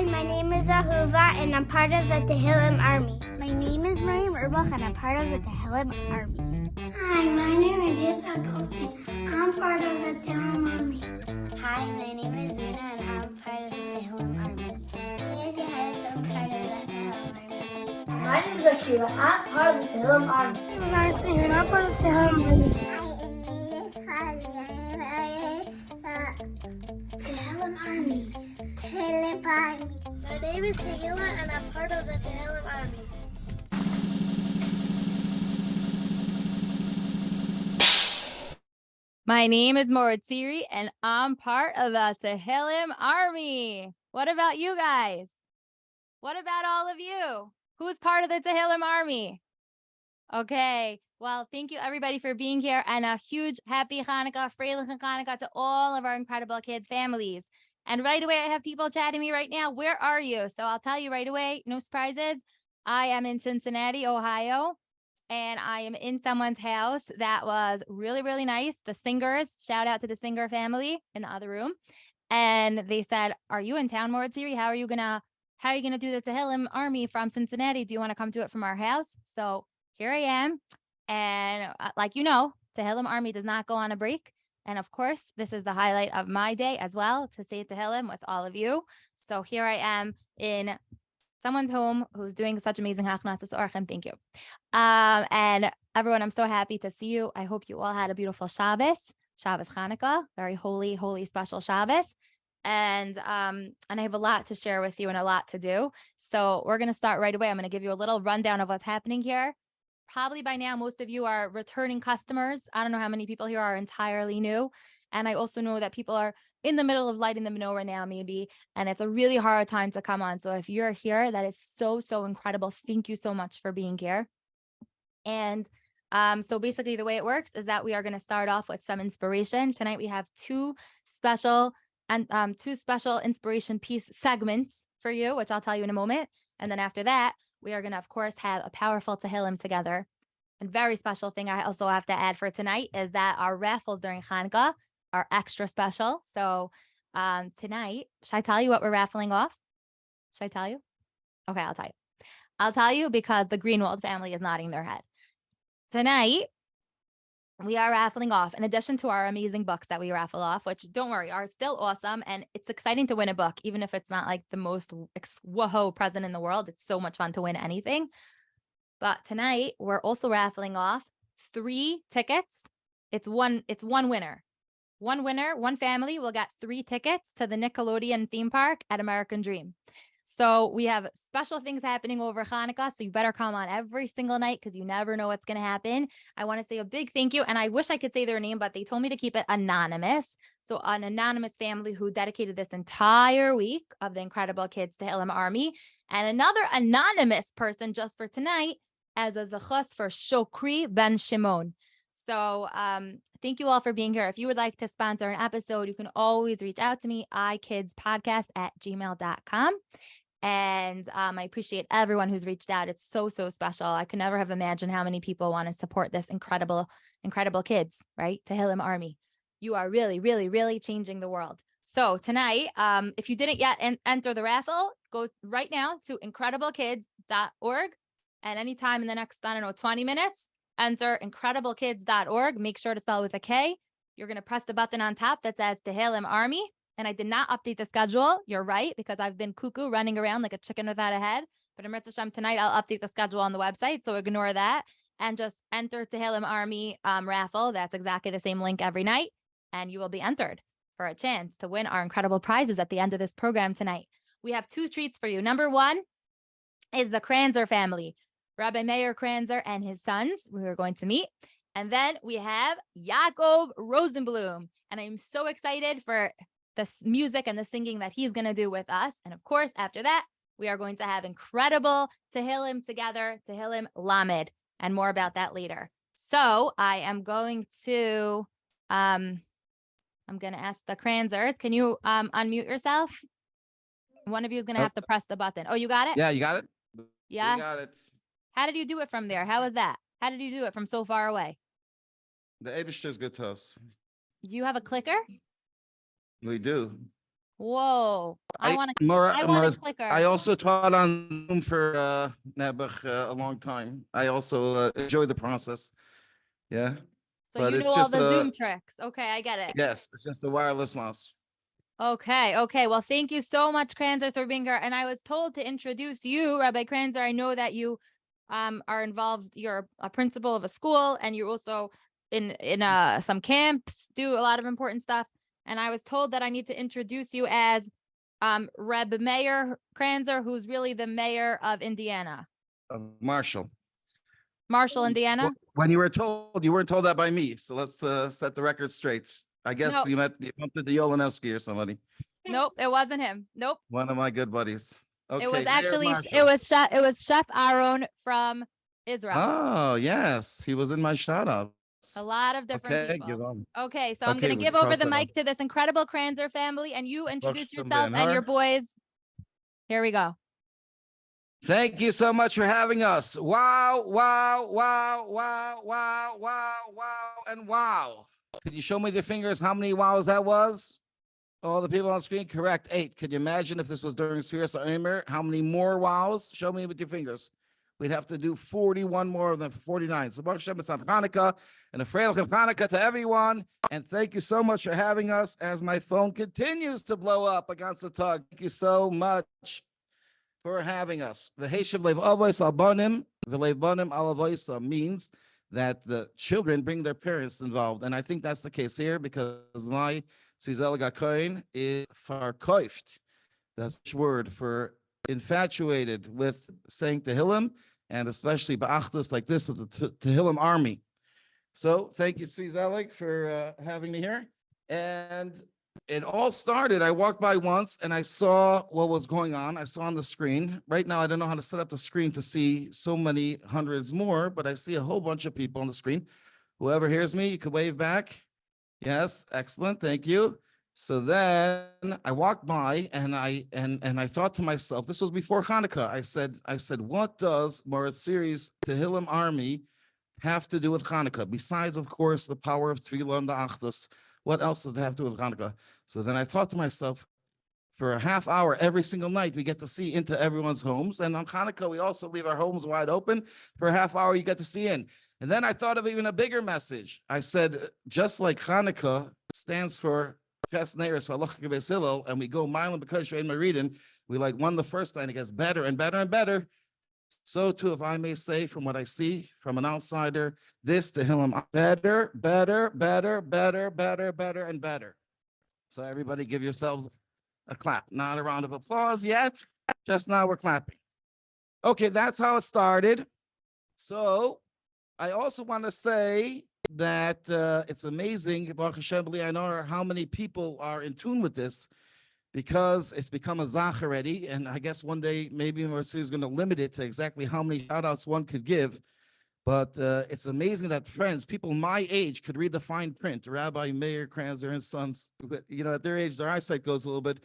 Hi, my name is Ahuva, and I'm part of the Tehillim Army. My name is R Meir Kranczer, and I'm part of the Tehillim Army. Hi, my name is Yaakov Rosenblum. I'm part of the Tehillim Army. Hi, my name is Zina, and I'm part of the Tehillim Army. My name is Akira. I'm part of the Tehillim Army. My name is R Meir, and I'm part of the Tehillim Army. Tehillim Army. Tehillim Army. My name is Tehillim, and I'm part of the Tehillim Army. My name is R Meir Kranczer, and I'm part of the Tehillim Army. What about you guys? What about all of you? Who's part of the Tehillim Army? Okay. Well, thank you everybody for being here, and a huge happy Hanukkah, Freilich Hanukkah to all of our incredible kids' families. And right away, I have people chatting me right now. Where are you? So I'll tell you right away. No surprises. I am in Cincinnati, Ohio. And I am in someone's house that was really, really nice. The Singers, shout out to the Singer family in the other room. And they said, "Are you in town, R Meir? How are you gonna do the Tehillim Army from Cincinnati? Do you want to come do it from our house?" So here I am. And like you know, Tehillim Army does not go on a break. And of course, this is the highlight of my day as well, to say Tehillim with all of you. So here I am in someone's home who's doing such amazing hachnas orchim. Thank you. And everyone, I'm so happy to see you. I hope you all had a beautiful Shabbos Hanukkah, very holy, holy, special Shabbos. And I have a lot to share with you and a lot to do. So we're going to start right away. I'm going to give you a little rundown of what's happening here. Probably by now, most of you are returning customers. I don't know how many people here are entirely new. And I also know that people are in the middle of lighting the menorah now, maybe, and it's a really hard time to come on. So if you're here, that is so, so incredible. Thank you so much for being here. And so basically the way it works is that we are going to start off with some inspiration. Tonight we have two special inspiration piece segments for you, which I'll tell you in a moment. And then after that, we are going to, of course, have a powerful Tehillim together. And very special thing I also have to add for tonight is that our raffles during Hanukkah are extra special. So tonight, should I tell you what we're raffling off? Should I tell you? Okay, I'll tell you. I'll tell you because the Greenwald family is nodding their head. Tonight, we are raffling off, in addition to our amazing books that we raffle off, which don't worry, are still awesome. And it's exciting to win a book, even if it's not like the most whoa present in the world. It's so much fun to win anything. But tonight, we're also raffling off 3 tickets. It's one winner. One winner, one family will get 3 tickets to the Nickelodeon theme park at American Dream. So we have special things happening over Hanukkah. So you better come on every single night because you never know what's going to happen. I want to say a big thank you. And I wish I could say their name, but they told me to keep it anonymous. So an anonymous family who dedicated this entire week of the Incredible Kids Tehillim Army. And another anonymous person just for tonight as a zechus for Shokri Ben Shimon. So thank you all for being here. If you would like to sponsor an episode, you can always reach out to me, ikidspodcast@gmail.com. And I appreciate everyone who's reached out. It's so, so special. I could never have imagined how many people want to support this incredible kids, right? Tehillim Army. You are really, really, really changing the world. So tonight, if you didn't yet enter the raffle, go right now to InKredibleKids.org. And anytime in the next, 20 minutes, enter InKredibleKids.org. Make sure to spell with a K. You're going to press the button on top that says Tehillim Army. And I did not update the schedule. You're right, because I've been cuckoo running around like a chicken without a head. But in Hashem, tonight, I'll update the schedule on the website. So ignore that and just enter Tehillim Army raffle. That's exactly the same link every night. And you will be entered for a chance to win our incredible prizes at the end of this program tonight. We have 2 treats for you. Number 1 is the Kranczers family, R Meir Kranczer and his sons, we are going to meet. And then we have Yaakov Rosenblum. And I'm so excited for the music and the singing that he's going to do with us. And of course, after that, we are going to have incredible Tehillim together, Perak Lamed, and more about that later. So I am going to, ask the Kranczers, can you unmute yourself? One of you is going to have to press the button. Oh, you got it? Yeah, you got it? Yeah. You got it. How did you do it from there? How was that? How did you do it from so far away? The Abishter is good to us. You have a clicker? We do. Whoa. I want a clicker. I also taught on Zoom for Nebuch a long time. I also enjoy the process. Yeah. So but you it's know all just the Zoom tricks. Okay, I get it. Yes, it's just a wireless mouse. Okay. Well, thank you so much, Kranczers, for being here. And I was told to introduce you, Rabbi Kranczer. I know that you are involved. You're a principal of a school, and you're also in some camps, do a lot of important stuff. And I was told that I need to introduce you as R Meir Kranczer, who's really the mayor of Indiana. Marshall, Indiana. When you weren't told that by me. So let's set the record straight. I guess No. you bumped into Yolanowski or somebody. Nope, it wasn't him. Nope. One of my good buddies. Okay, It was Mayor actually Marshall. it was Chef Aaron from Israel. Oh yes, he was in my shout out. A lot of different Okay, people. give on. Okay, so I'm Okay, going to we give over cross the it mic out. to this incredible Kranczner family, and you introduce Welcome, yourself and your Ben-Hur. boys. Here we go. Thank you so much for having us. Wow, wow, wow, wow, wow, wow, wow, and wow. Could you show me the fingers how many wows that was? All the people on screen, correct, 8. Could you imagine if this was during Spheres or Aimer, how many more wows? Show me with your fingers. We'd have to do 41 more than 49. So Baruch Hashem, it's on Hanukkah, and a Freilich of Hanukkah to everyone. And thank you so much for having us as my phone continues to blow up against the tug. Thank you so much for having us. The Heshav Lev Avos Albanim, V'Lev Banim Alavoisa means that the children bring their parents involved. And I think that's the case here because my Suzel Gakoin is farkoift. That's the word for infatuated with saying Tehillim, and especially Ba'achdus like this with the Tehillim army. So thank you, Suzel, for having me here. And it all started, I walked by once and I saw what was going on. I saw on the screen. Right now, I don't know how to set up the screen to see so many hundreds more, but I see a whole bunch of people on the screen. Whoever hears me, you could wave back. Yes, excellent, thank you. So then I walked by and I thought to myself, this was before Hanukkah. I said, what does Moritz series Tehillim army have to do with Hanukkah? Besides, of course, the power of Tefillah and the Achdus. What else does it have to do with Hanukkah? So then I thought to myself, for a half hour every single night, we get to see into everyone's homes. And on Hanukkah, we also leave our homes wide open. For a half hour, you get to see in. And then I thought of even a bigger message. I said, just like Hanukkah stands for Ches Neiros V'Halacha K'Beis Hillel, and we go mile and because you're in Maridin, we like won the first time, it gets better and better and better. So too, if I may say, from what I see from an outsider, this Tehillim better, better, better, better, better, better, and better. So everybody give yourselves a clap. Not a round of applause yet. Just now we're clapping. Okay, that's how it started. So I also want to say that it's amazing, Baruch Hashem, I know how many people are in tune with this, because it's become a zach already, and I guess one day maybe Mercy is going to limit it to exactly how many shout-outs one could give. But it's amazing that friends, people my age, could read the fine print. Rabbi Meir Kranczer and sons, you know, at their age, their eyesight goes a little bit.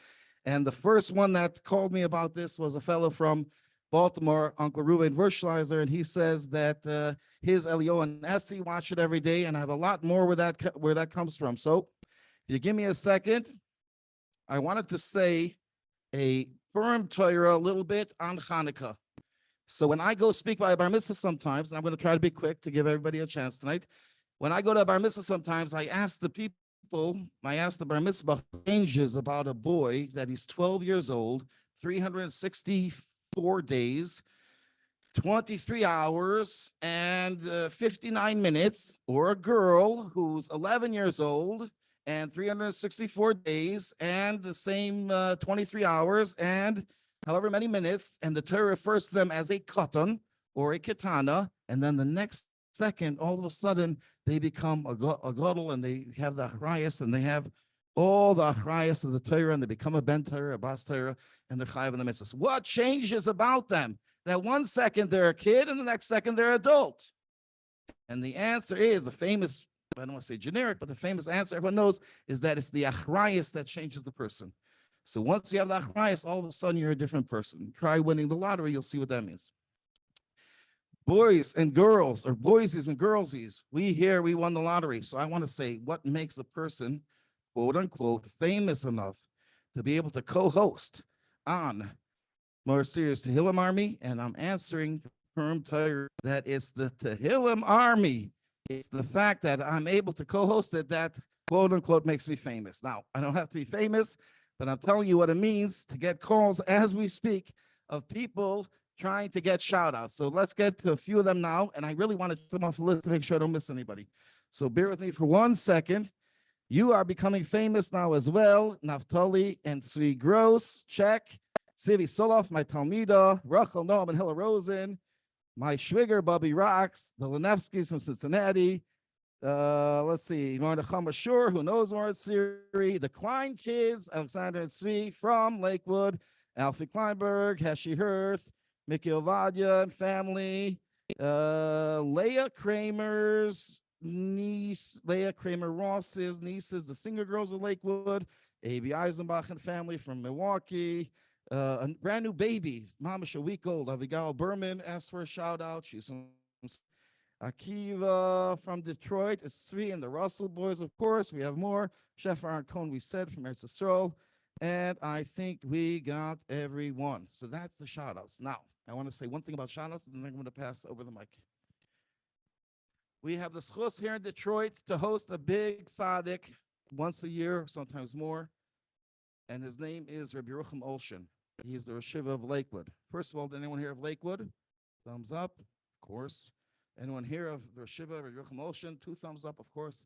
And the first one that called me about this was a fellow from Baltimore, Uncle Ruben Verschleiser, and he says that his Elio and Essie watch it every day, and I have a lot more where that comes from. So if you give me a second, I wanted to say a firm Torah a little bit on Hanukkah. So when I go speak by a bar mitzvah sometimes, and I'm going to try to be quick to give everybody a chance tonight. When I go to a bar mitzvah sometimes, I ask the bar mitzvah ranges about a boy that he's 12 years old, 364 days, 23 hours, and 59 minutes, or a girl who's 11 years old, and 364 days, and the same 23 hours, and however many minutes, and the Torah refers to them as a katan or a katana, and then the next second, all of a sudden, they become a gadol, and they have the achrayas, and they have all the achrayas of the Torah, and they become a ben Torah, a bas Torah, and the chayav and the mitzvahs. What changes about them? That one second they're a kid, and the next second they're adult. And the answer is the famous, I don't want to say generic, but the famous answer everyone knows is that it's the achrayas that changes the person. So once you have the achrayas, all of a sudden you're a different person. Try winning the lottery, you'll see what that means. Boys and girls, or boysies and girlsies, we won the lottery. So I want to say, what makes a person, quote unquote, famous enough to be able to co-host on more serious Tehillim Army, and I'm answering from Torah that it's the Tehillim Army. It's the fact that I'm able to co-host it that quote unquote makes me famous. Now, I don't have to be famous, but I'm telling you what it means to get calls as we speak of people trying to get shout outs. So let's get to a few of them now. And I really want to put them off the list to make sure I don't miss anybody. So bear with me for 1 second. You are becoming famous now as well. Naftali and Tzvi Gross, check. Sivi Soloff, my Talmida, Raffle, Noam, and Hilla Rosen, my Schwigger, Bubby Rocks, the Lenevskis from Cincinnati. Let's see, Mordechai Mashur, who knows more Siri, the Klein kids, Alexander and Tzvi from Lakewood, Alfie Kleinberg, Heshi Hirth, Mickey Ovadia and family, Leah Kramer's niece, Leah Kramer Ross's nieces, the Singer Girls of Lakewood, A.B. Eisenbach and family from Milwaukee, a brand new baby, Mamish a week old, Abigail Berman asked for a shout out. She's from Akiva from Detroit, it's Tzvi and the Russell boys, of course. We have more. Chef Aaron Cohn, we said, from Eretz Yisrael. And I think we got everyone. So that's the shout outs. Now, I want to say one thing about shout outs, and then I'm going to pass over the mic. We have the schus here in Detroit to host a big tzaddik once a year, sometimes more. And his name is Rabbi Yerucham Olshin. He's the Rosh Yeshiva of Lakewood. First of all, did anyone hear of Lakewood? Thumbs up, of course. Anyone hear of the Rosh Yeshiva, Rabbi Yerucham Olshin? 2 thumbs up, of course.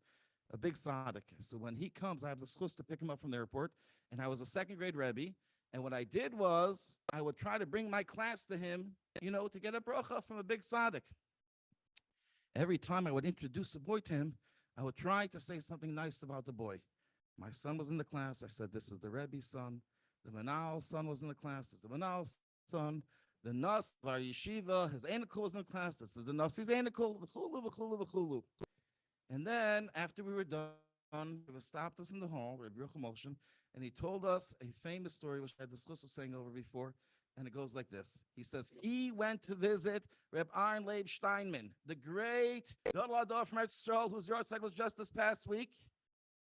A big tzaddik. So when he comes, I have the schus to pick him up from the airport. And I was a 2nd grade Rebbe. And what I did was I would try to bring my class to him, to get a bracha from a big tzaddik. Every time I would introduce a boy to him, I would try to say something nice about the boy. My son was in the class. I said, this is the Rebbe's son. The Manal son was in the class. This is the Manal's son. The Nas of our yeshiva, his Anikel was in the class. This is the Nasi's Anikel. V'chulu. And then after we were done, he stopped us in the hall, Rabbi Yerucham Olshin, and he told us a famous story, which I had the schus of saying over before, and it goes like this. He says, he went to visit Reb Aaron Leib Steinman, the great Gadol Hador from Eretz Yisrael, whose yahrzeit was just this past week.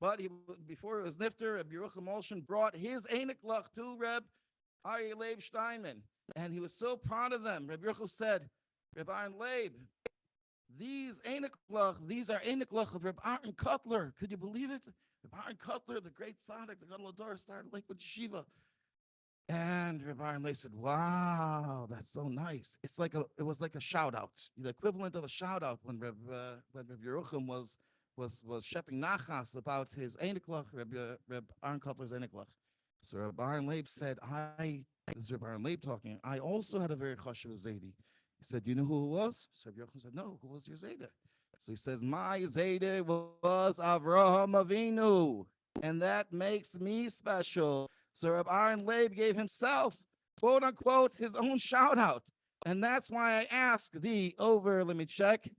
But before it was nifter, Reb Yerucham Olshin brought his Einiklach to Reb Aryeh Leib Steinman, and he was so proud of them. Reb Yerucham said, Reb Aaron Leib, these are Einiklach of Reb Aaron Kotler. Could you believe it? Reb Aaron Kotler, the great tzaddik, the Gadol Hador, started Lakewood Yeshiva. And Reb Aaron Leib said, wow, that's so nice. It was like a shout out, the equivalent of a shout out when Reb Yerucham was shepping nachas about his Einiklach, Reb Aaron Kotler's Einiklach. So Reb Aaron Leib said, this is Reb Aaron Leib talking, I also had a very chashuv Zaydi. He said, you know who it was? So Reb Yerucham said, no, who was your Zayda? So he says, my Zayda was Avraham Avinu, and that makes me special. So Reb Aaron Leib gave himself, quote unquote, his own shout out. And that's why I ask let me check,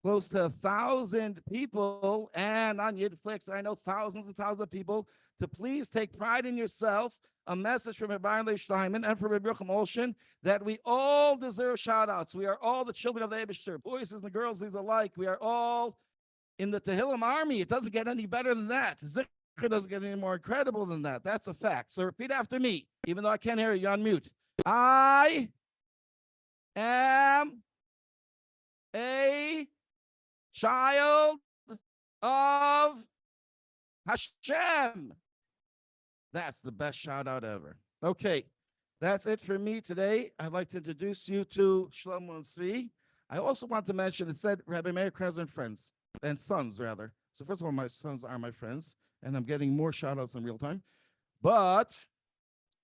close to 1,000 people, and on Yidflix, I know thousands and thousands of people, to please take pride in yourself, a message from Reb Aaron Leib Steinman and from Reb Yerucham Olshin, that we all deserve shout outs. We are all the children of the Eibishter, boys and girls alike. We are all in the Tehillim army. It doesn't get any better than that. It doesn't get any more incredible than that. That's a fact. So repeat after me, even though I can't hear you, you're on mute. I am a child of Hashem. That's the best shout out ever. Okay, that's it for me today. I'd like to introduce you to Shlomo and Tzvi. I also want to mention, it said R Meir Kranczer and friends, and sons rather. So first of all, my sons are my friends, and I'm getting more shout outs in real time. But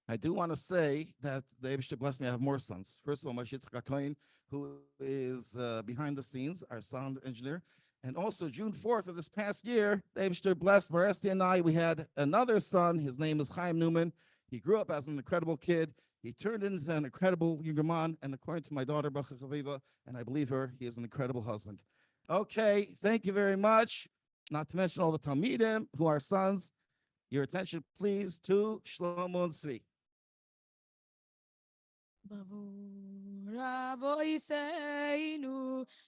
I do want to say that the Eibishter blessed me. I have more sons. First of all, my Yitzchak Cohen, who is behind the scenes, our sound engineer. And also June 4th of this past year, the Eibishter blessed Maresti and I. We had another son. His name is Chaim Newman. He grew up as an incredible kid. He turned into an incredible younger man. And according to my daughter, Bacha Chaviva, and I believe her, he is an incredible husband. Okay, thank you very much. Not to mention all the Talmidim who are sons. Your attention, please, to Shlomo and Tzvi. Raboiseinu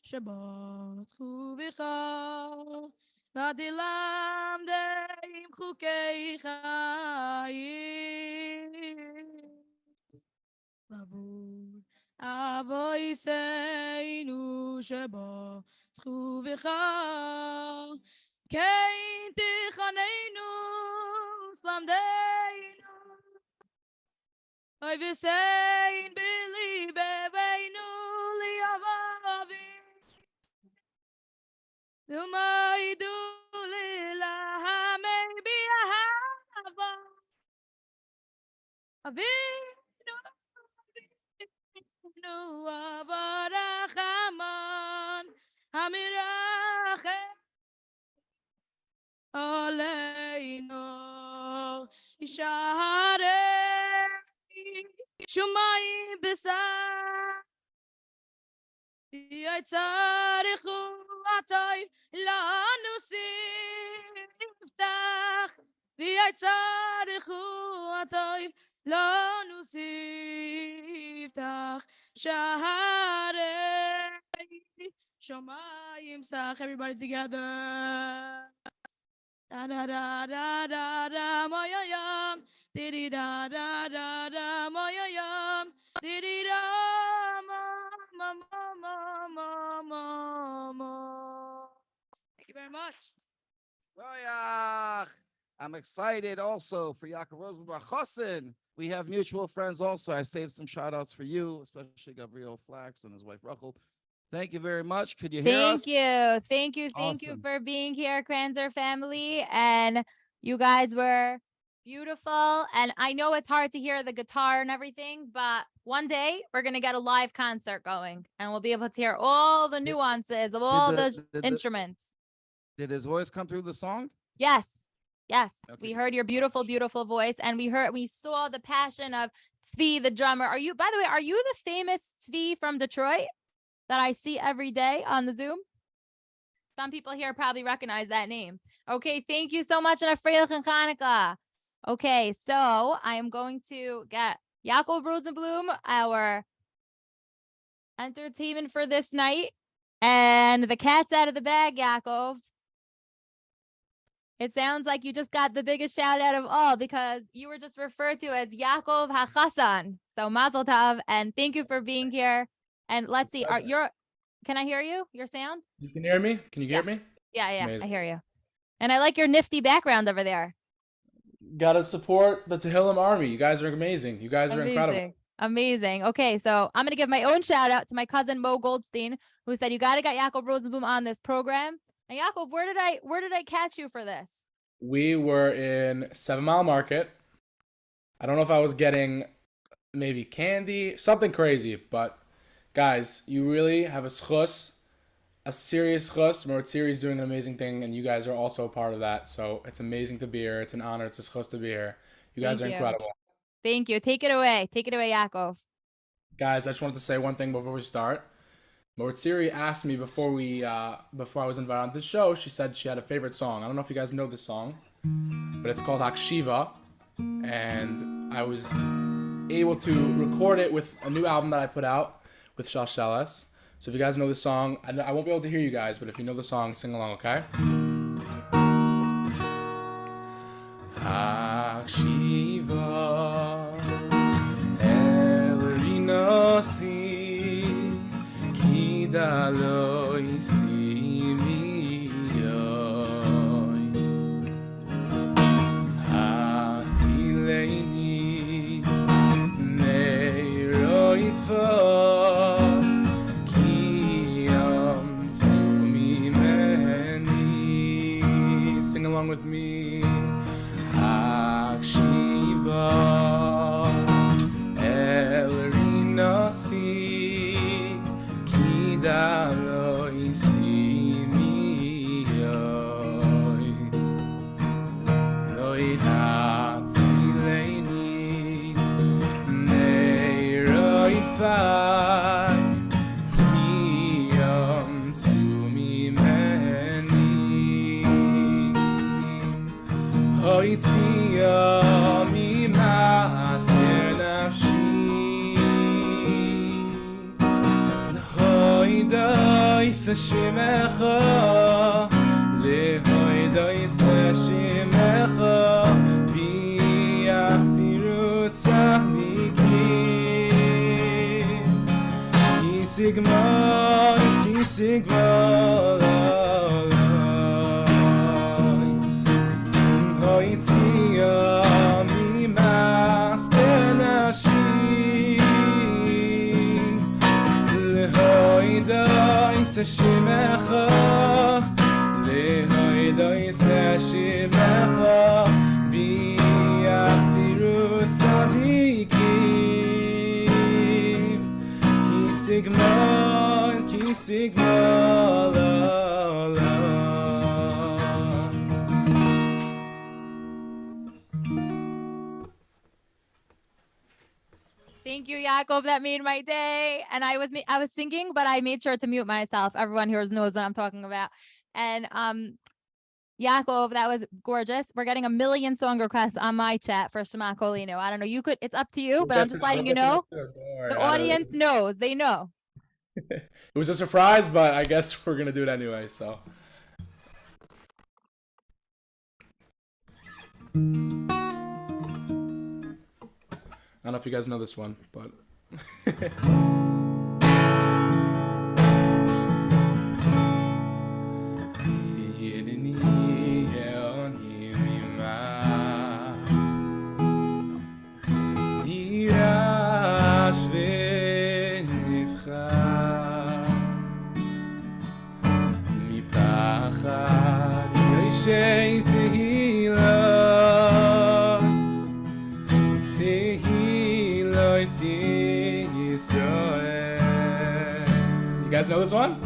Shabbat Bika ותלמדם חוקי חיים. בעבור אבויסנו שבו זכו בך, כן תחננו סלמדנו, אוי וסיין בליבנו ליבבי, ומה ידעו ללהמי באהבה, אבינו אבינו אברחמן המרחם עלינו ישערי שמיים בשר יצריכו הטוב לנו ספתח ויצריכו הטוב לנו ספתח שערי שמיים סך. Everybody together. Da da da da da da moyoyam, didi da da da da moyoyam, didi da ma ma ma ma ma ma ma. Thank you very much. Royach. I'm excited also for Yaakov Rosenblum. We have mutual friends also. I saved some shout outs for you, especially Gabriel Flax and his wife Raffle. Thank you very much. Could you hear us? Thank you Awesome. for being here, Kranczers family. And you guys were beautiful. And I know it's hard to hear the guitar and everything, but one day we're going to get a live concert going and we'll be able to hear all the nuances of all those instruments. Did his voice come through the song? Yes. Yes. Okay. We heard your beautiful, beautiful voice, and we saw the passion of Tzvi, the drummer. By the way, are you the famous Tzvi from Detroit that I see every day on the Zoom? Some people here probably recognize that name. Okay, thank you so much, and a Freilich and Hanukkah. Okay, so I am going to get Yaakov Rosenblum, our entertainment for this night, and the cat's out of the bag, Yaakov. It sounds like you just got the biggest shout out of all because you were just referred to as Yaakov HaChassan. So Mazel Tov, and thank you for being here. And let's see, can I hear you? Your sound? You can hear me? Can you hear me? Yeah, Amazing. I hear you. And I like your nifty background over there. Gotta support the Tehillim army. You guys are amazing. You guys are incredible. Amazing. Okay, so I'm going to give my own shout out to my cousin Mo Goldstein, who said, you got to get Yaakov Rosenblum on this program. And Yakov, where did I catch you for this? We were in 7 Mile Market. I don't know if I was getting maybe candy, something crazy, but guys, you really have a schus, a serious schus. R Tzvi is doing an amazing thing, and you guys are also a part of that. So it's amazing to be here. It's an honor. It's a schus to be here. You guys are incredible. Thank you. Take it away. Take it away, Yakov. Guys, I just wanted to say one thing before we start. R Tzvi asked me before I was invited on this show, she said she had a favorite song. I don't know if you guys know this song, but it's called Hakshiva, and I was able to record it with a new album that I put out with Shalsheles. So if you guys know this song, I won't be able to hear you guys, but if you know the song, sing along, okay? Hakshiva El Rinosi Daloi simiyoi Hatzileini neiroitva Kiyam sumimeni. Sing along with me. Hakshiva El Rinasi Daloi simiyoi Noi hatzileini neiroitfai Kiyam sumimeni Hoitzia mimaser nafshi Doi sa shemecha lehoy kisigma hoitzia mi maskenashi lehoidai seshimecha lehoidai seshimecha biachtiru tzadikim kisigma la la. Thank you, Yakov. That made my day. And I was singing, but I made sure to mute myself. Everyone here knows what I'm talking about. And Yakov, that was gorgeous. We're getting 1 million song requests on my chat for Shema Kolinu. I don't know. It's up to you, but I'm just letting you know. The audience knows. They know. It was a surprise, but I guess we're gonna do it anyway. So. I don't know if you guys know this one, but you guys know this one?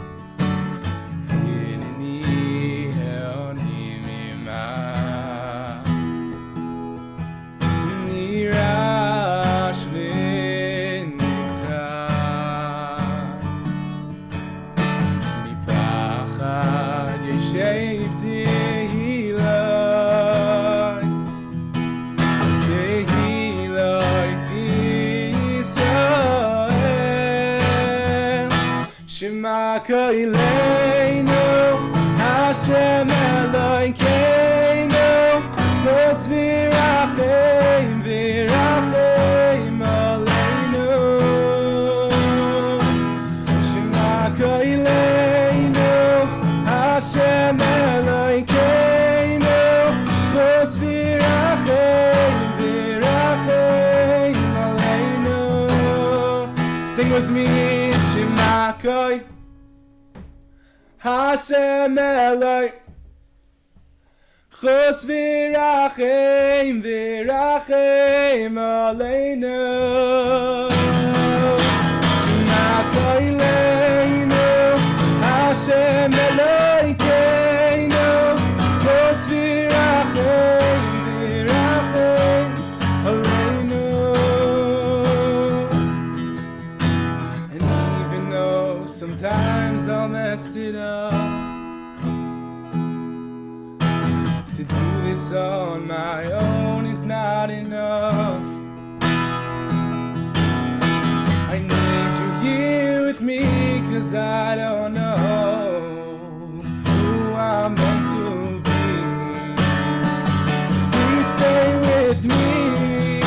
Koileinu Hashem Elokeinu Vos virachem virachem aleinu Shema Koileinu Hashem Elokeinu Vos virachem virachem aleinu. Sing with me, Shema Koileinu Hashem Eloi Chos virachem virachem aleinu Shema Koileinu Hashem Elokeinu Chos virachem virachem aleinu. And even though sometimes I'll mess it up, to do this on my own is not enough. I need you here with me, 'cause I don't know who I'm meant to be. Please stay with me.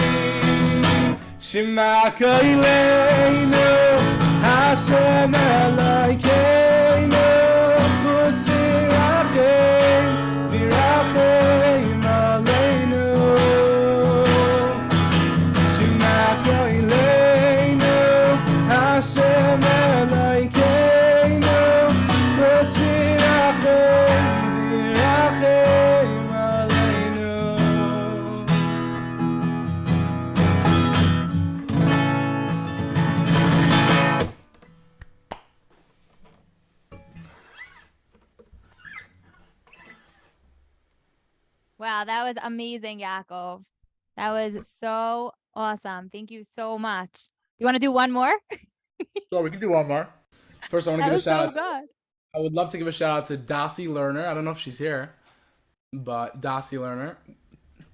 Shema Koileinu Hashem Elokeinu Chos virachem virachem aleinu Shema Koileinu Hashem Elokeinu Chos virachem virachem aleinu. Wow, that was amazing, Yakov. That was so awesome. Thank you so much. You want to do one more? Sure, we can do one more. First, I want to give a shout out. Good. I would love to give a shout out to Dasi Lerner. I don't know if she's here, but Dasi Lerner,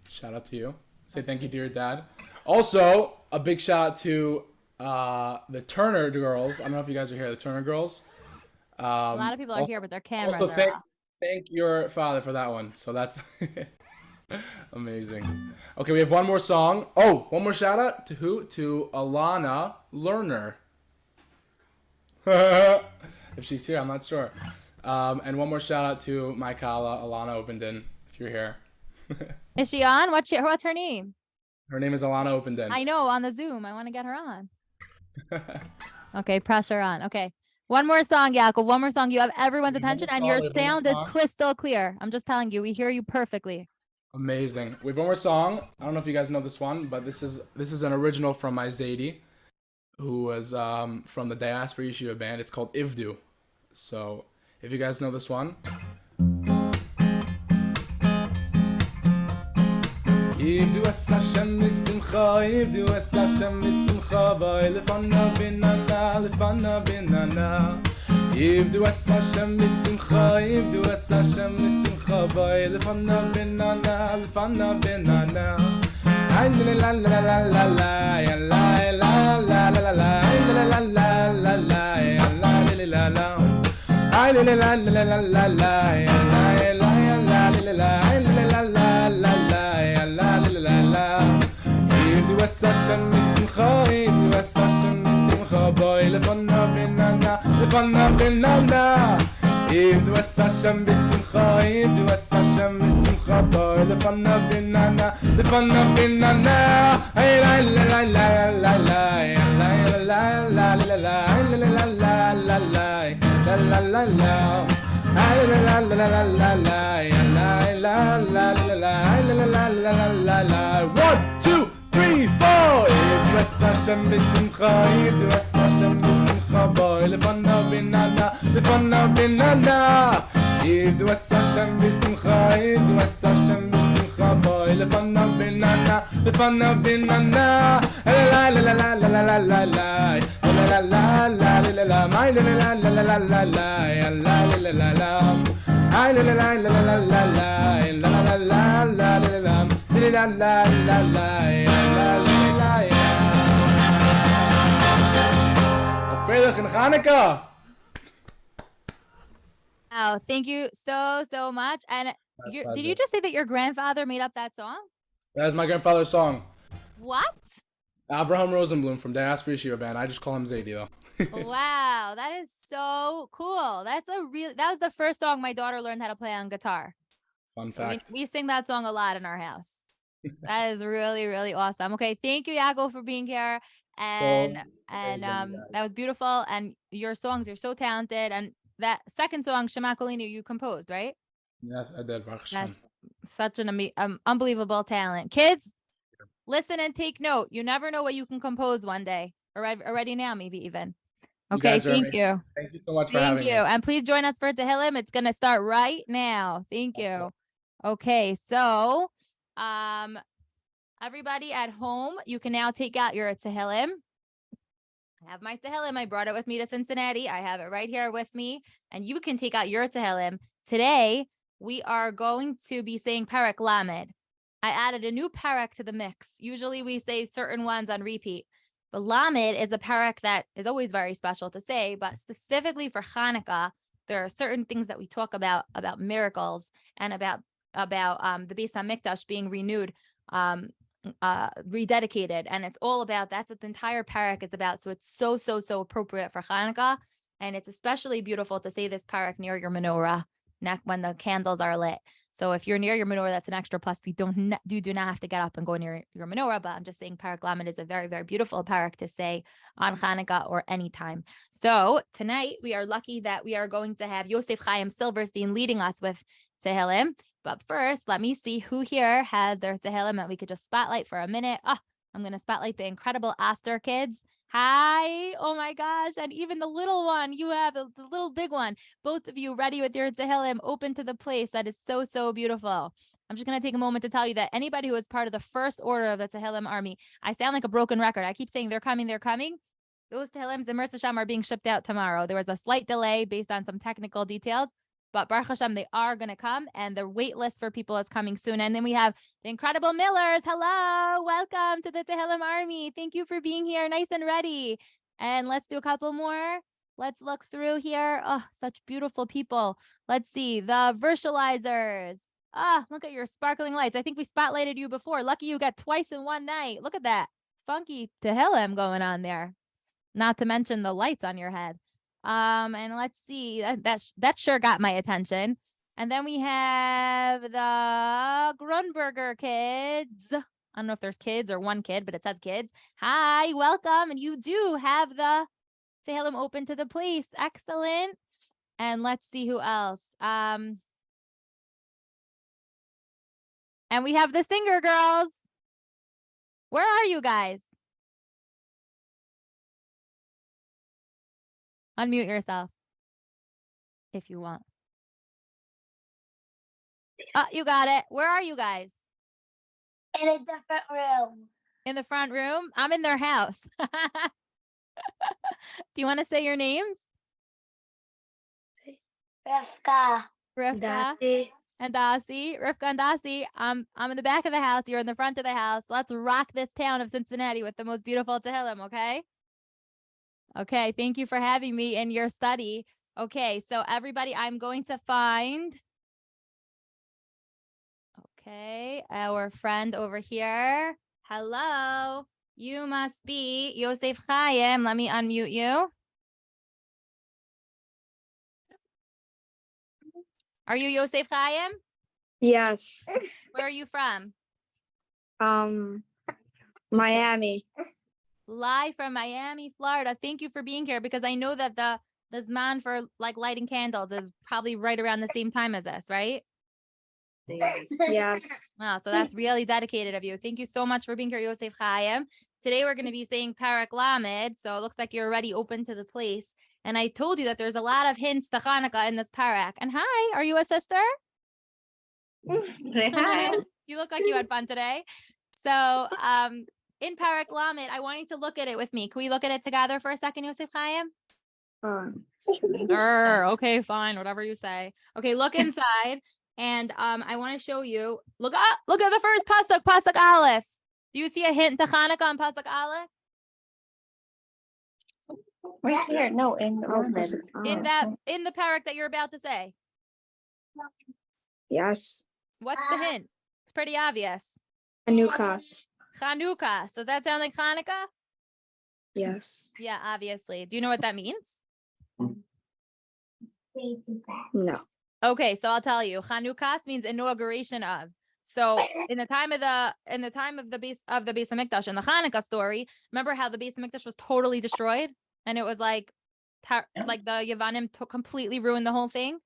shout out to you. Say thank you to your dad. Also, a big shout out to the Turner girls. I don't know if you guys are here. The Turner girls. A lot of people are here, but their cameras Also, are off. thank your father for that one. So that's amazing. Okay, we have one more song. Oh, one more shout out to who? To Alana Lerner. If she's here, I'm not sure. And one more shout out to my Kala, Alana Openden, if you're here. Is she on? What's her name? Her name is Alana Openden. I know, on the Zoom. I want to get her on. Okay, press her on. Okay. One more song, Yaakov. One more song. You have everyone's attention and your sound is crystal clear. I'm just telling you, we hear you perfectly. Amazing. We have one more song. I don't know if you guys know this one, but this is an original from my Zaidi, who was from the Diaspora Yeshiva band. It's called Ivdu. So if you guys know this one. Ivdu es Hashem misimcha, Ivdu es Hashem misimcha, Vai lefana binana, lefana binana. Ivdu es Hashem misimcha, Ivdu es Hashem misimcha, Vai lefana binana, lefana binana. Ay la la la la la la, la la la la la la, la la la la la, la la la. Ay la la la la la la, la la la la la. Ivdu es Hashem misimcha, Ivdu es Hashem misimcha, Boi lefana binana, lefana binana. Ivdu es Hashem misimcha, Ivdu es Hashem misimcha, Boi lefana binana, lefana binana. Ay la la la la la la, la la la la la, la la la la la, la la la la. Ay la la la la la la, la la la la la. 1, 2, 3, 4. Ivdu es Hashem misimcha, Ivdu es Hashem misimcha, Boi lefana binana, lefana binana. Ivdu es Hashem misimcha, Ivdu es Hashem misimcha, Boi lefana binana, lefana binana. La la la la la la la la la, la la la la la la la, my la la la la la la la, la la la la. Ay la la la la la la la, la la la la la la la, la la la la la, la la la. Veilig in Hanukkah. Wow, thank you so much. And did you just say that your grandfather made up that song? That is my grandfather's song. What? Avraham Rosenblum from Diaspora Yeshiva band. I just call him Zaidi though. Wow, that is so cool. That was the first song my daughter learned how to play on guitar. Fun fact. We sing that song a lot in our house. That is really, really awesome. Okay, thank you, Yakov, for being here. And that was beautiful. And your songs, you're so talented. And that second song, Shema Kolinu, you composed, right? Yes, I did. Baruch Hashem. Such an unbelievable talent. Kids, listen and take note. You never know what you can compose one day. Already now, maybe even. Okay, thank you. Thank you so much for having me. Thank you. And please join us for Tehillim. It's going to start right now. Thank you. Okay, so everybody at home, you can now take out your Tehillim. I have my Tehillim. I brought it with me to Cincinnati. I have it right here with me. And you can take out your Tehillim. Today, we are going to be saying Perak Lamed. I added a new parak to the mix. Usually we say certain ones on repeat. But Lamed is a parak that is always very special to say, but specifically for Hanukkah, there are certain things that we talk about miracles and about the Beis HaMikdash being renewed, rededicated. And it's all about, that's what the entire parak is about. So it's so appropriate for Hanukkah. And it's especially beautiful to say this parak near your menorah, when the candles are lit. So if you're near your menorah, that's an extra plus. We do not have to get up and go near your menorah, but I'm just saying Perak Lamed is a very, very beautiful parak to say on Hanukkah or anytime. So tonight we are lucky that we are going to have Yosef Chaim Silverstein leading us with Tehillim. But first, let me see who here has their Tehillim that we could just spotlight for a minute. I'm going to spotlight the incredible Aster kids. Hi. Oh my gosh. And even the little one, you have the little big one. Both of you ready with your Tehillim, open to the place. That is so beautiful. I'm just going to take a moment to tell you that anybody who is part of the first order of the Tehillim army, I sound like a broken record. I keep saying they're coming. Those Tehillims in Mirza Hashem are being shipped out tomorrow. There was a slight delay based on some technical details, but Baruch Hashem, they are going to come, and the wait list for people is coming soon. And then we have the incredible Millers. Hello, welcome to the Tehillim Army. Thank you for being here, nice and ready. And let's do a couple more. Let's look through here. Oh, such beautiful people. Let's see, the Virtualizers. Look at your sparkling lights. I think we spotlighted you before. Lucky you got twice in one night. Look at that funky Tehillim going on there. Not to mention the lights on your head. And let's see, that sure got my attention. And then we have the Grunberger kids. I don't know if there's kids or one kid, but it says kids. Hi, welcome. And you do have the Tehillim open to the place. Excellent. And let's see who else. And we have the singer girls. Where are you guys? Unmute yourself if you want. Oh, you got it. Where are you guys? In a different room. In the front room? I'm in their house. Do you want to say your names? Rivka. Rivka and Dasi. Rivka and Dasi. I'm in the back of the house. You're in the front of the house. Let's rock this town of Cincinnati with the most beautiful Tehillim, okay? Okay, thank you for having me in your study. Okay, so everybody, I'm going to find... Okay, our friend over here. Hello. You must be Yosef Chaim. Let me unmute you. Are you Yosef Chaim? Yes. Where are you from? Miami. Live from Miami, Florida. Thank you for being here because I know that the Zman for like lighting candles is probably right around the same time as us, right? Yes. Wow, so that's really dedicated of you. Thank you so much for being here, Yosef Chaim. Today we're going to be saying Perak Lamed, so it looks like you're already open to the place. And I told you that there's a lot of hints to Hanukkah in this Perak. And hi, are you a sister? Hi. You look like you had fun today. So in Perak Lamed, I want you to look at it with me. Can we look at it together for a second, Yosef Chaim? Okay, fine, whatever you say. Okay, look inside. And I want to show you. Look at the first pasuk, pasuk Aleph. Do you see a hint to Hanukkah on pasuk Aleph? Right here. No, in In the parak that you're about to say. Yes. What's the hint? It's pretty obvious. Hanukkah. Hanukkah. Does that sound like Hanukkah? Yes. Yeah, obviously. Do you know what that means? No. Okay, so I'll tell you. Hanukkah means inauguration of. So in the time of the base Hamikdash in the Hanukkah story, remember how the base Hamikdash was totally destroyed, and it was like the Yavanim completely ruined the whole thing.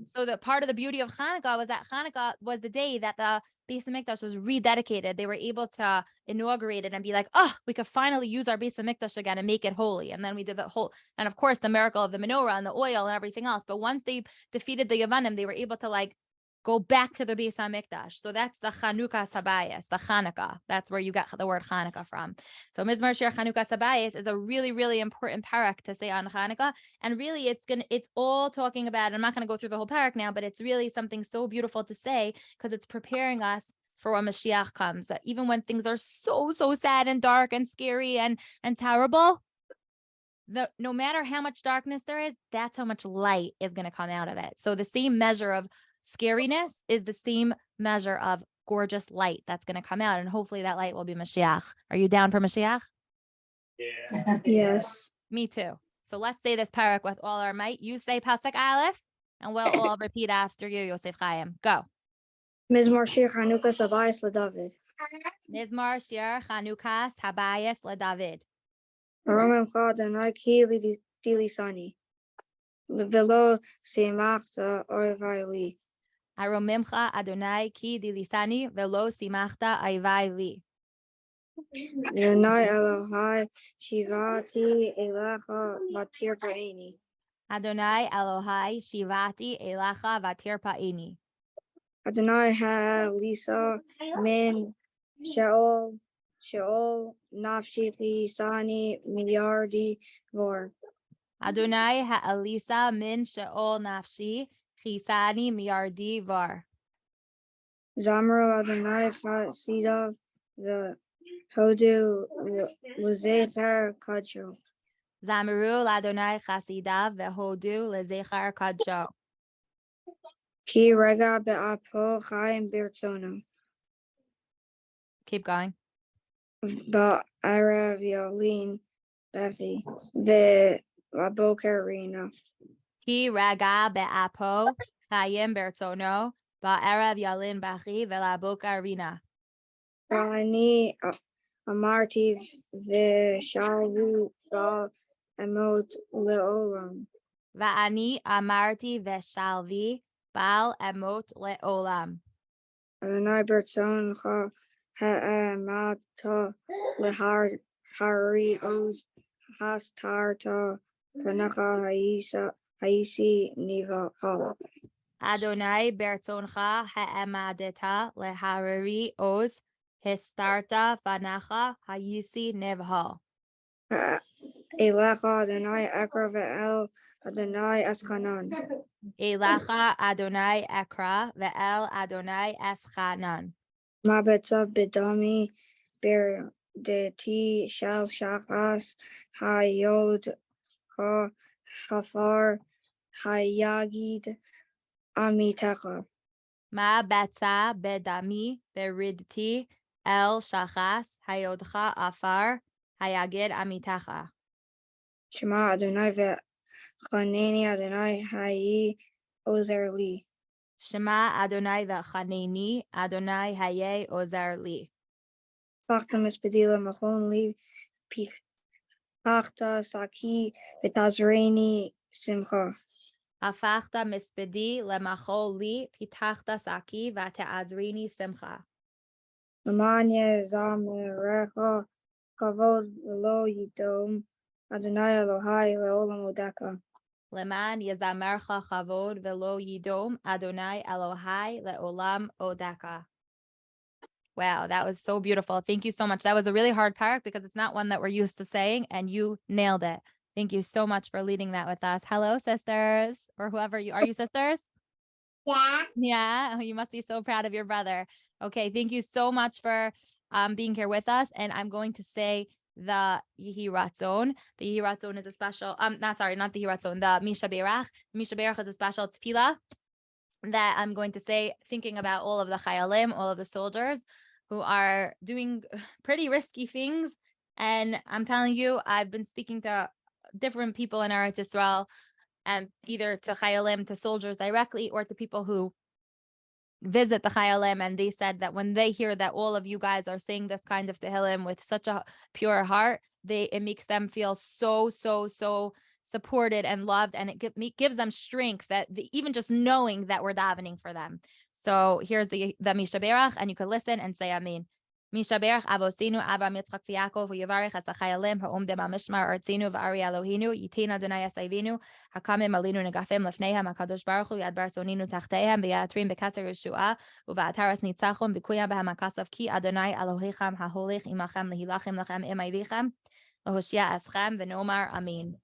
So the part of the beauty of Hanukkah was that Hanukkah was the day that the Beis Hamikdash was rededicated. They were able to inaugurate it and be like, oh, we could finally use our Beis Hamikdash again and make it holy. And then we did the whole, and of course, the miracle of the menorah and the oil and everything else. But once they defeated the Yavanim, they were able to like go back to the Beis Hamikdash. So that's the Chanukah Sabayis, the Hanukkah. That's where you got the word Hanukkah from. So Mizmor Shir Chanukah Sabayis is a really, really important parak to say on Hanukkah. And really, it's all talking about, I'm not going to go through the whole parak now, but it's really something so beautiful to say because it's preparing us for when Mashiach comes. That even when things are so sad and dark and scary and terrible, no matter how much darkness there is, that's how much light is going to come out of it. So the same measure of scariness is the same measure of gorgeous light that's going to come out. And hopefully that light will be Mashiach. Are you down for Mashiach? Yeah. Yes. Me too. So let's say this parak with all our might. You say Pasuk Aleph, and we'll all repeat after you, Yosef Chaim. Go. Mizmor Shir Chanukah Sabayis LeDavid. Mizmor Shir Chanukah Sabayis LeDavid. Aromemcha Adonai ki dilisani. Velo simachta oivai li. Aromimcha Adonai ki dilisani velo simachta oivai li. Adonai Elohai shivati elecha vatir pa'eni. Adonai Elohai shivati elecha vatir pa'eni. Adonai ha'alisa min sheol nafshi pisani miyardi vor. Adonai ha'alisa min sheol nafshi chisani miyardi var. Zamru Adonai chasidav v'hodu l'zecher kadsho. Zamiru Adonai chasidav v'hodu l'zecher kadsho. Ki rega be'apo chaim birtzono. Keep going. Ba'arav yolin befi Laboker Rina. Ki raga be'apo chayim bertono ba'erev yalin bachi ve'laboker rina. Ani Amarti Vishavu Ba Emot Leolam. Va'ani amarti ve'shalvi bal emot le'olam. Adonai Bertzon Ha'amata Lehar Hari Oz Hastarta Kanaka Haisi Niva Hala. Adonai bertoncha ha'emadeta leharari oz histarta fanacha hayisi nevha. Elecha Adonai Ekra Ve'el Adonai Eskanan. Elacha Adonai ekra ve'el Adonai eschanan. Mabetza Bidami Ber Deti Shal Shachas Hayod Ha Hafar Hayagid Amitecha. Ma betza bedami beridti el shachas hayodcha afar hayagid amitacha. Shema Adonai Ve'chaneni Adonai Hayi Ozer Li. Shema Adonai v'chaneni Adonai haye ozer li. Pachta Mispedila Machon Li Pachta Saki Vitazreni Simcha. Afachta mispedi lemachol li pitachta saki v'te'azrini simcha. Lamanya Zamerecha Kavod Lo Yidom Adonai Elohai Leolam Odeka. Leman yezamercha chavod velo yidom Adonai Elohai leolam odeka. Wow, that was so beautiful. Thank you so much. That was a really hard part because it's not one that we're used to saying, and you nailed it. Thank you so much for leading that with us. Hello, sisters, or whoever you are. You sisters? Yeah. Yeah. Oh, you must be so proud of your brother. Okay. Thank you so much for being here with us. And I'm going to say the Yehi Ratzon. The Yehi Ratzon is a special, not the Yehi Ratzon, the Misha Berach. Misha Berach is a special tefillah that I'm going to say, thinking about all of the chayalim, all of the soldiers who are doing pretty risky things. And I'm telling you, I've been speaking to different people in Eretz Yisrael, and either to chayalim, to soldiers directly, or to people who visit the chayalim, and they said that when they hear that all of you guys are saying this kind of tehillim with such a pure heart, it makes them feel so supported and loved, and it gives them strength that even just knowing that we're davening for them. So here's the Misha Berach, and you can listen and say Amen. Misha Berach Avosinu Avraham Yitzchak v'Yakov v'Yivarech es hachayalim ha'omdem ha'mishmar artzinu v'ari Eloheinu yitin Adonai Yasavinu hakamim alinu negafim lefneihem hakadosh baruch hu yad bar soninu tachteihem v'yatrim b'katzer Yeshua uva'ataras nitzachum v'kuyam b'hem hakasav ki Adonai Elohechem ha'holech imachem lehilachem lechem im ayvichem lehoshia eschem v'nomar Amen.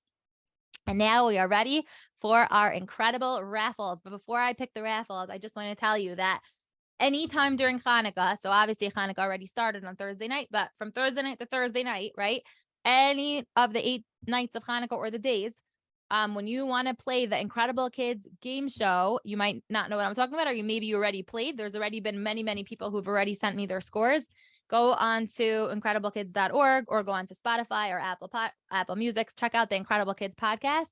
And now we are ready for our incredible raffles. But before I pick the raffles, I just want to tell you that anytime during Hanukkah, so obviously Hanukkah already started on Thursday night, but from Thursday night to Thursday night, right? Any of the 8 nights of Hanukkah or the days, when you want to play the InKredible Kids game show, you might not know what I'm talking about, or maybe you already played. There's already been many people who've already sent me their scores. Go on to InKredibleKids.org or go on to Spotify or Apple Music. Check out the InKredible Kids podcast,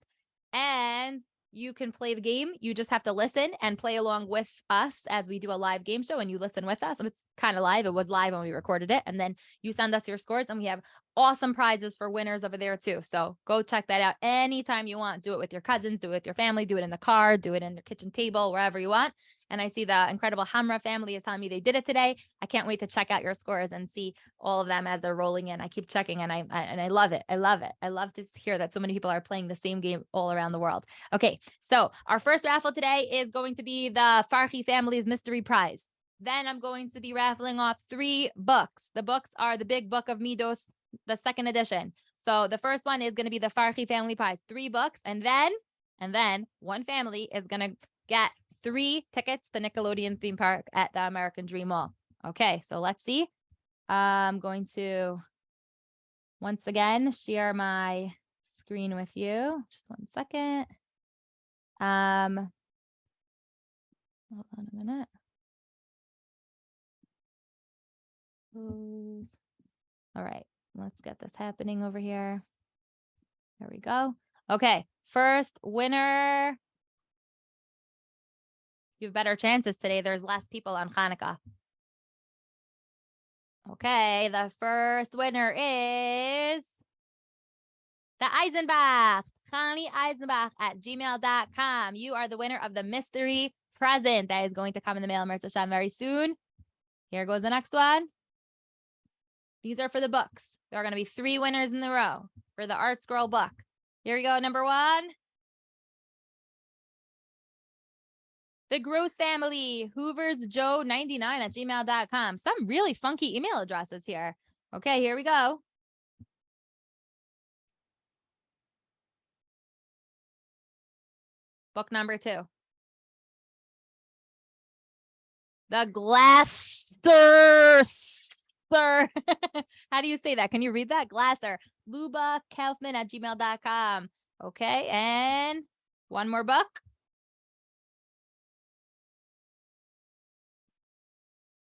and you can play the game. You just have to listen and play along with us as we do a live game show, and you listen with us. It's kind of live. It was live when we recorded it. And then you send us your scores, and we have awesome prizes for winners over there too. So go check that out anytime you want. Do it with your cousins, do it with your family, do it in the car, do it in your kitchen table, wherever you want. And I see the incredible Hamra family is telling me they did it today. I can't wait to check out your scores and see all of them as they're rolling in. I keep checking, and I love it. I love it. I love to hear that so many people are playing the same game all around the world. Okay, so our first raffle today is going to be the Farhi family's mystery prize. Then I'm going to be raffling off 3 books. The books are the Big Book of Midos, the 2nd edition. So the first one is going to be the Farhi family prize, 3 books, and then one family is going to get 3 tickets to Nickelodeon theme park at the American Dream Mall. Okay, so let's see. I'm going to once again share my screen with you. Just one second. Hold on a minute. All right, let's get this happening over here. There we go. Okay, first winner. You have better chances today. There's less people on Hanukkah. Okay, the first winner is the Eisenbach, Chani Eisenbach at gmail.com. You are the winner of the mystery present that is going to come in the mail, Mirza Hashem, very soon. Here goes the next one. These are for the books. There are going to be 3 winners in the row for the Art Scroll book. Here we go. Number 1. The Gross Family, Hoover's Joe 99 at gmail.com. Some really funky email addresses here. Okay, here we go. Book number 2. The Glasser. How do you say that? Can you read that? Glasser. Luba Kaufman at gmail.com. Okay, and one more book.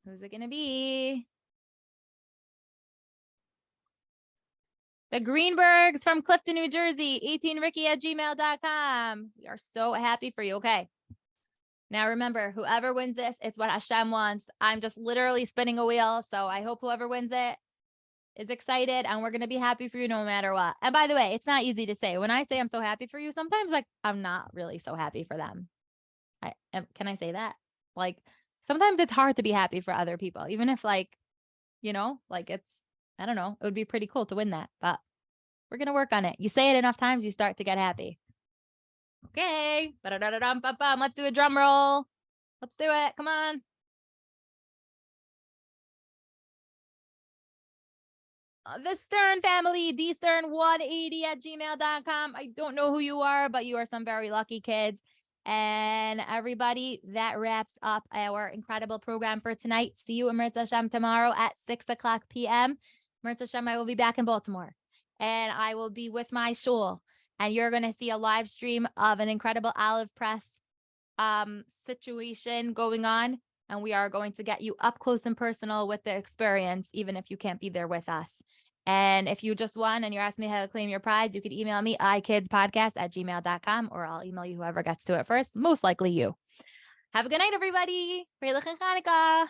Who's it going to be? The Greenbergs from Clifton, New Jersey. 18Ricky at gmail.com. We are so happy for you. Okay. Now remember, whoever wins this, it's what Hashem wants. I'm just literally spinning a wheel. So I hope whoever wins it is excited, and we're going to be happy for you no matter what. And by the way, it's not easy to say. When I say I'm so happy for you, sometimes like I'm not really so happy for them. Can I say that? Like sometimes it's hard to be happy for other people, even if like, you know, like it's, I don't know, it would be pretty cool to win that, but we're going to work on it. You say it enough times, you start to get happy. Okay. Let's do a drum roll. Let's do it. Come on. The Stern family, dstern180 at gmail.com. I don't know who you are, but you are some very lucky kids. And everybody, that wraps up our incredible program for tonight. See you in Mirza Hashem tomorrow at 6:00 p.m. Mirza Hashem, I will be back in Baltimore. And I will be with my shul. And you're going to see a live stream of an incredible olive press situation going on. And we are going to get you up close and personal with the experience, even if you can't be there with us. And if you just won and you're asking me how to claim your prize, you could email me, ikidspodcast@gmail.com, or I'll email you whoever gets to it first, most likely you. Have a good night, everybody. Freilich and Hanukkah.